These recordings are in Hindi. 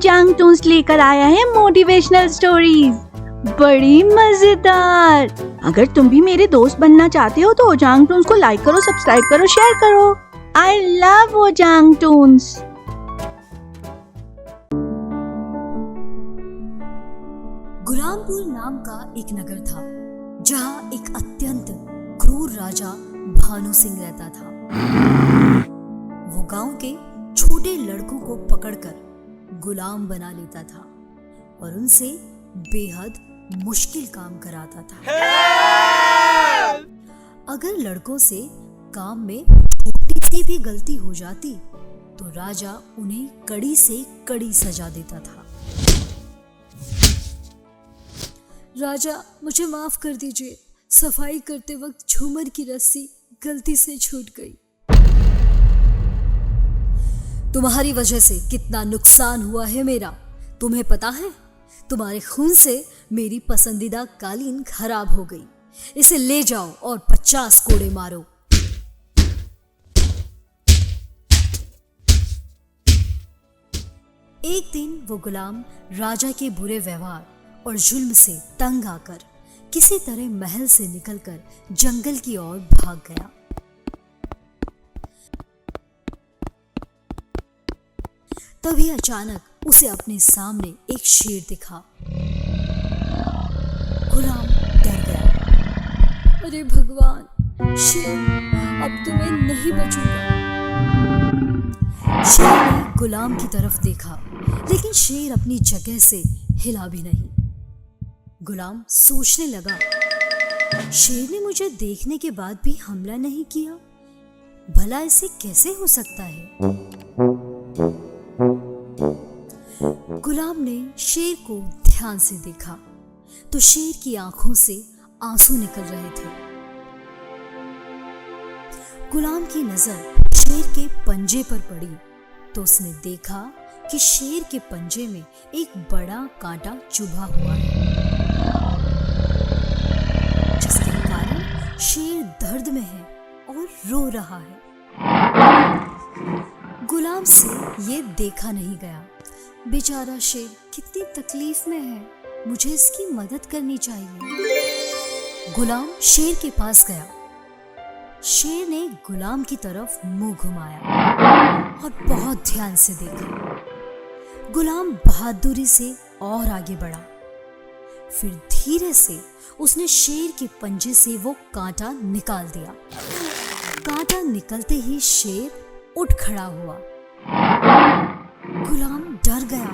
जांग टून्स लेकर आया है मोटिवेशनल स्टोरीज, बड़ी मजेदार। अगर तुम भी मेरे दोस्त बनना चाहते हो तो जांग टून्स को लाइक करो, सब्सक्राइब करो, शेयर करो। I love Jang Toons. गुलामपुर नाम का एक नगर था जहाँ एक अत्यंत क्रूर राजा भानु सिंह रहता था। वो गांव के छोटे लड़कों को पकड़कर गुलाम बना लेता था और उनसे बेहद मुश्किल काम कराता था। अगर लड़कों से काम में छोटी सी भी गलती हो जाती तो राजा उन्हें कड़ी से कड़ी सजा देता था। राजा, मुझे माफ कर दीजिए, सफाई करते वक्त झूमर की रस्सी गलती से छूट गई। तुम्हारी वजह से कितना नुकसान हुआ है मेरा, तुम्हें पता है? तुम्हारे खून से मेरी पसंदीदा कालीन खराब हो गई। इसे ले जाओ और 50 कोड़े मारो। एक दिन वो गुलाम राजा के बुरे व्यवहार और जुल्म से तंग आकर किसी तरह महल से निकलकर जंगल की ओर भाग गया। तभी अचानक उसे अपने सामने एक शेर दिखा। गुलाम डर गया। अरे भगवान, शेर, अब तो मैं नहीं बचूंगा। शेर ने गुलाम की तरफ देखा, लेकिन शेर अपनी जगह से हिला भी नहीं। गुलाम सोचने लगा, शेर ने मुझे देखने के बाद भी हमला नहीं किया, भला ऐसे कैसे हो सकता है? गुलाम ने शेर को ध्यान से देखा तो शेर की आंखों से आंसू निकल रहे थे। गुलाम की नजर शेर के पंजे पर पड़ी तो उसने देखा कि शेर के पंजे में एक बड़ा कांटा चुभा हुआ है, जिसके कारण शेर दर्द में है और रो रहा है। गुलाम से ये देखा नहीं गया। बेचारा शेर कितनी तकलीफ में है, मुझे इसकी मदद करनी चाहिए। गुलाम शेर के पास गया। शेर ने गुलाम की तरफ मुंह घुमाया और बहुत ध्यान से देखा। गुलाम बहादुरी से और आगे बढ़ा। फिर धीरे से उसने शेर के पंजे से वो कांटा निकाल दिया। कांटा निकलते ही शेर उठ खड़ा हुआ। गुलाम डर गया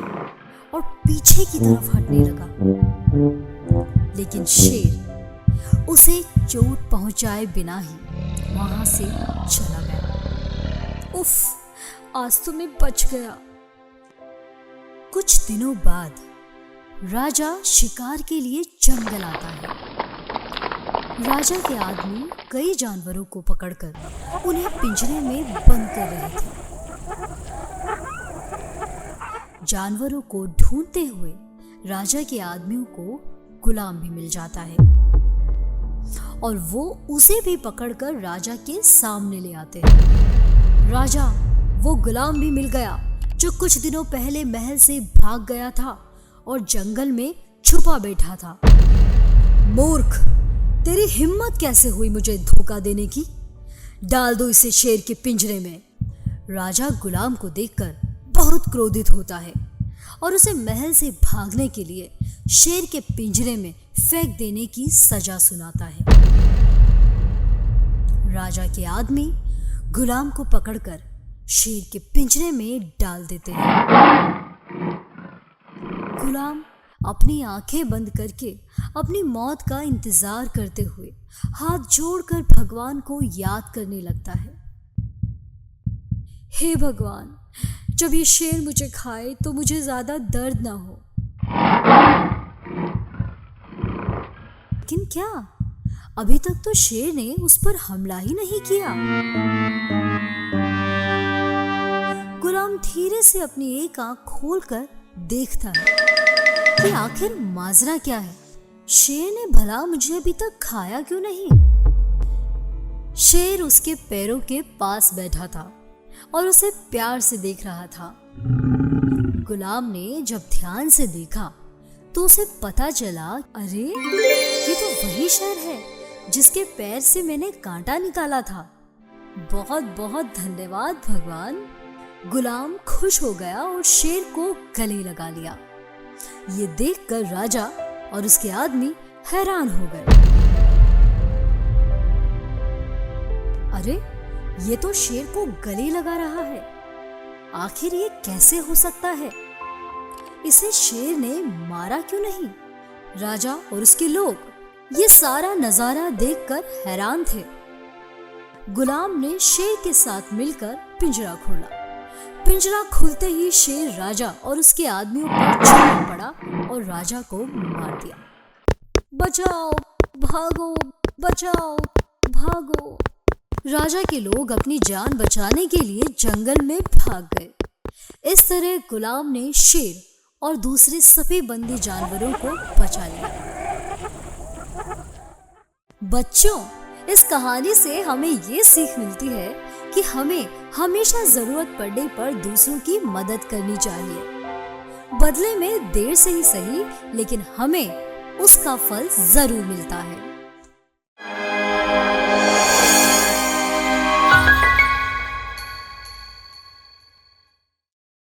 और पीछे की तरफ हटने लगा, लेकिन शेर उसे चोट पहुंचाए बिना ही वहां से चला गया। उफ, आज तो मैं बच गया। कुछ दिनों बाद राजा शिकार के लिए जंगल आता है। राजा के आदमी कई जानवरों को पकड़कर उन्हें पिंजरे में बंद कर रहे थे। जानवरों को ढूंढते हुए राजा के आदमियों को गुलाम भी मिल जाता है और वो उसे भी पकड़कर राजा के सामने ले आते हैं। राजा, वो गुलाम भी मिल गया जो कुछ दिनों पहले महल से भाग गया था और जंगल में छुपा बैठा था। मूर्ख, तेरी हिम्मत कैसे हुई मुझे धोखा देने की? डाल दो इसे शेर के पिंजरे में। राजा गुलाम को देखकर बहुत क्रोधित होता है और उसे महल से भागने के लिए शेर के पिंजरे में फेंक देने की सजा सुनाता है। राजा के आदमी गुलाम को पकड़कर शेर के पिंजरे में डाल देते हैं। गुलाम अपनी आंखें बंद करके अपनी मौत का इंतजार करते हुए हाथ जोड़कर भगवान को याद करने लगता है। हे भगवान, जब ये शेर मुझे खाए तो मुझे ज्यादा दर्द ना हो। लेकिन क्या अभी तक तो शेर ने उस पर हमला ही नहीं किया। गुलाम धीरे से अपनी एक आंख खोलकर देखता है कि आखिर माजरा क्या है। शेर ने भला मुझे अभी तक खाया क्यों नहीं? शेर उसके पैरों के पास बैठा था और उसे प्यार से देख रहा था। गुलाम ने जब ध्यान से देखा तो उसे पता चला, अरे ये तो वही शेर है जिसके पैर से मैंने कांटा निकाला था। बहुत बहुत धन्यवाद भगवान। गुलाम खुश हो गया और शेर को गले लगा लिया। ये देखकर राजा और उसके आदमी हैरान हो गए। अरे ये तो शेर को गले लगा रहा है, आखिर ये कैसे हो सकता है? इसे शेर ने मारा क्यों नहीं? राजा और उसके लोग ये सारा नजारा देखकर हैरान थे। गुलाम ने शेर के साथ मिलकर पिंजरा खोला। पिंजरा खुलते ही शेर राजा और उसके आदमियों पर चढ़ पड़ा और राजा को मार दिया। बचाओ, भागो, बचाओ, भागो। राजा के लोग अपनी जान बचाने के लिए जंगल में भाग गए। इस तरह गुलाम ने शेर और दूसरे सभी बंदी जानवरों को बचा लिया। बच्चों, इस कहानी से हमें ये सीख मिलती है कि हमें हमेशा जरूरत पड़ने पर दूसरों की मदद करनी चाहिए। बदले में देर से ही सही, लेकिन हमें उसका फल जरूर मिलता है।